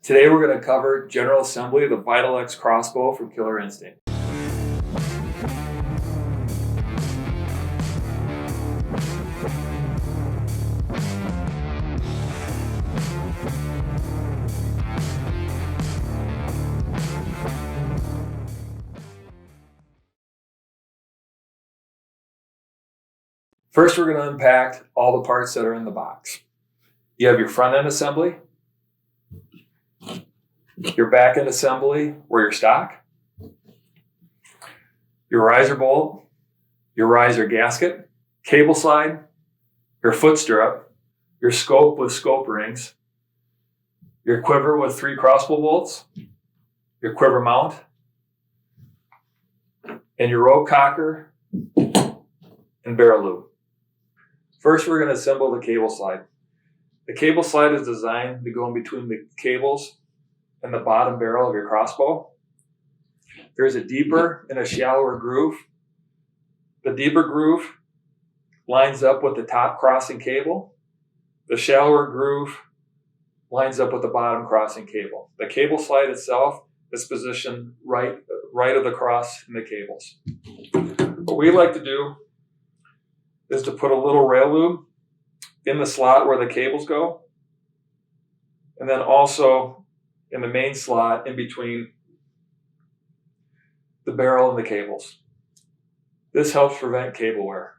Today we're going to cover general assembly of the Vital X crossbow from Killer Instinct. First, we're going to unpack all the parts that are in the box. You have your front end assembly, your back end assembly or your stock, your riser bolt, your riser gasket, cable slide, your foot stirrup, your scope with scope rings, your quiver with 3 crossbow bolts, your quiver mount, and your rope cocker and barrel loop. First, we're going to assemble the cable slide. The cable slide is designed to go in between the cables and the bottom barrel of your crossbow. There's a deeper and a shallower groove. The deeper groove lines up with the top crossing cable. The shallower groove lines up with the bottom crossing cable. The cable slide itself is positioned right of the cross in the cables. What we like to do is to put a little rail lube in the slot where the cables go, and then also in the main slot in between the barrel and the cables. This helps prevent cable wear.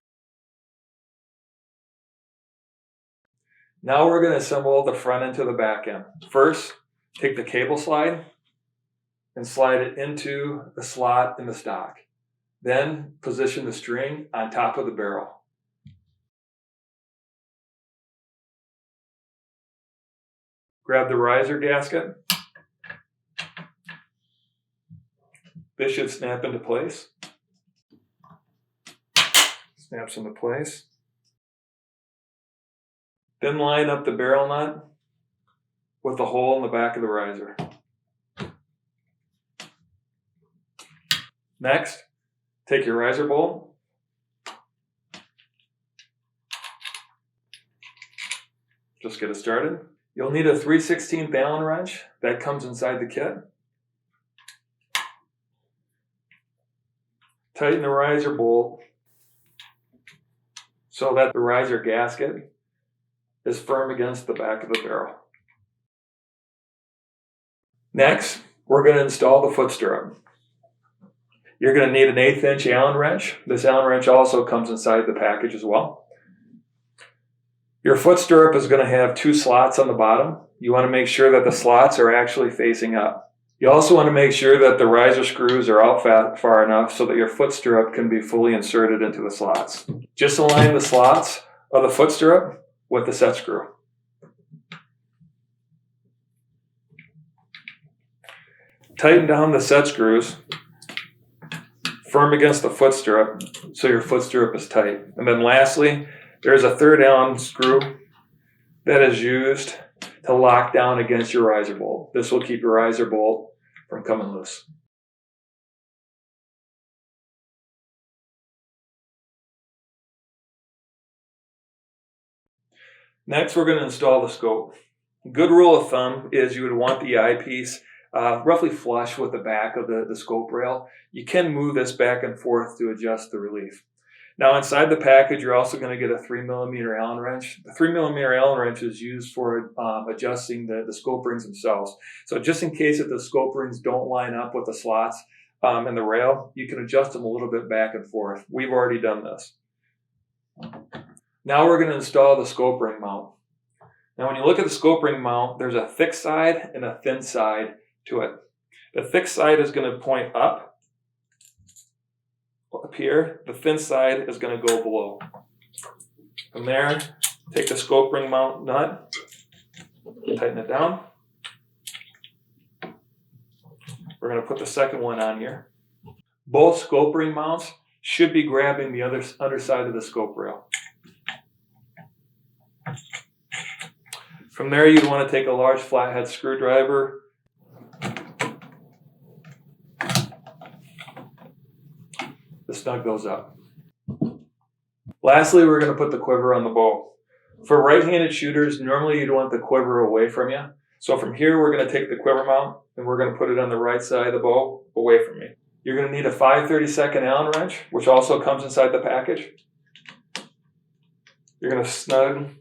Now we're going to assemble the front end to the back end. First, take the cable slide and slide it into the slot in the stock. Then position the string on top of the barrel. Grab the riser gasket. This should snap into place. Snaps into place. Then line up the barrel nut with the hole in the back of the riser. Next, take your riser bolt. Just get it started. You'll need a 3/16 Allen wrench that comes inside the kit. Tighten the riser bolt so that the riser gasket is firm against the back of the barrel. Next, we're going to install the foot stirrup. You're going to need an 1/8 inch Allen wrench. This Allen wrench also comes inside the package as well. Your foot stirrup is going to have 2 slots on the bottom. You want to make sure that the slots are actually facing up. You also want to make sure that the riser screws are out far enough so that your foot stirrup can be fully inserted into the slots. Just align the slots of the foot stirrup with the set screw. Tighten down the set screws firm against the foot stirrup so your foot stirrup is tight. And then lastly, there's a 3rd Allen screw that is used to lock down against your riser bolt. This will keep your riser bolt from coming loose. Next, we're going to install the scope. A good rule of thumb is you would want the eyepiece roughly flush with the back of the scope rail. You can move this back and forth to adjust the relief. Now inside the package, you're also going to get a 3mm Allen wrench. The 3mm Allen wrench is used for adjusting the scope rings themselves. So just in case if the scope rings don't line up with the slots in the rail, you can adjust them a little bit back and forth. We've already done this. Now we're going to install the scope ring mount. Now when you look at the scope ring mount, there's a thick side and a thin side to it. The thick side is going to point up here. The thin side is going to go below. From there, take the scope ring mount nut, tighten it down. We're going to put the second one on here. Both scope ring mounts should be grabbing the underside of the scope rail. From there, you'd want to take a large flathead screwdriver to snug those up. Lastly, we're going to put the quiver on the bow. For right-handed shooters, normally you'd want the quiver away from you. So from here, we're going to take the quiver mount and we're going to put it on the right side of the bow away from me. You're going to need a 5/32 Allen wrench, which also comes inside the package. You're going to snug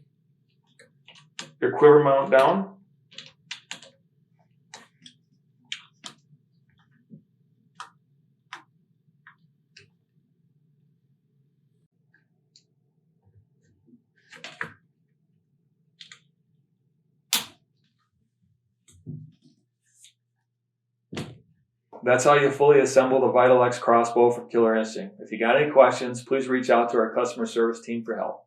your quiver mount down. That's how you fully assemble the Vital X crossbow from Killer Instinct. If you got any questions, please reach out to our customer service team for help.